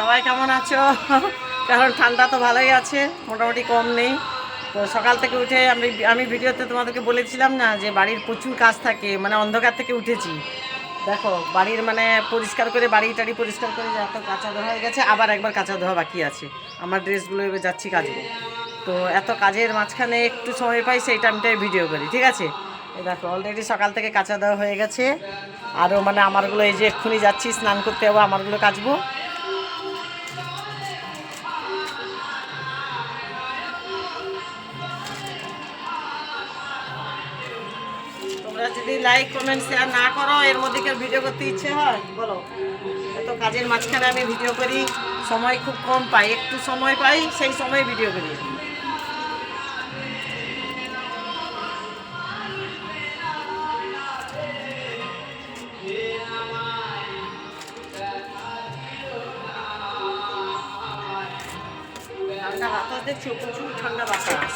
সবাই কেমন আছো? কারণ ঠান্ডা তো ভালোই আছে, মোটামুটি কম নেই। তো সকাল থেকে উঠে আমি ভিডিওতে তোমাদেরকে বলেছিলাম না যে বাড়ির প্রচুর কাজ থাকে, মানে অন্ধকার থেকে উঠেছি। দেখো বাড়ির মানে পরিষ্কার করে বাড়ি টাড়ি পরিষ্কার করে এত কাঁচা ধোয়া হয়ে গেছে, আবার একবার কাঁচা ধোয়া বাকি আছে। আমার ড্রেসগুলো এবার যাচ্ছি কাচবো। তো এত কাজের মাঝখানে একটু সময় পাই, সেই টাইমটাই ভিডিও করি, ঠিক আছে? এই দেখো অলরেডি সকাল থেকে কাঁচা দেওয়া হয়ে গেছে। আরও মানে আমারগুলো এই যে এক্ষুনি যাচ্ছি স্নান করতে যাবো, আমারগুলো কাচবো। তোমরা যদি লাইক কমেন্ট শেয়ার না করো, এর মধ্যে কেউ ভিডিও করতে ইচ্ছে হয় বলো? এত কাজের মাঝখানে আমি ভিডিও করি, সময় খুব কম পাই, একটু সময় পাই সেই সময় ভিডিও করি। ঠান্ডা বাতাস দেখছো, প্রচুর ঠান্ডা বাতাস।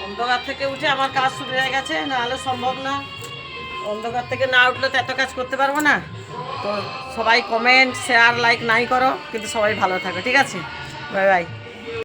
অন্ধকার থেকে উঠে আমার কাজ শুরু হয়ে গেছে, নাহলে সম্ভব না। অন্ধকার থেকে না উঠলে তো এত কাজ করতে পারবো না। তো সবাই কমেন্ট শেয়ার লাইক নাই করো, কিন্তু সবাই ভালো থাকো, ঠিক আছে? Bye bye.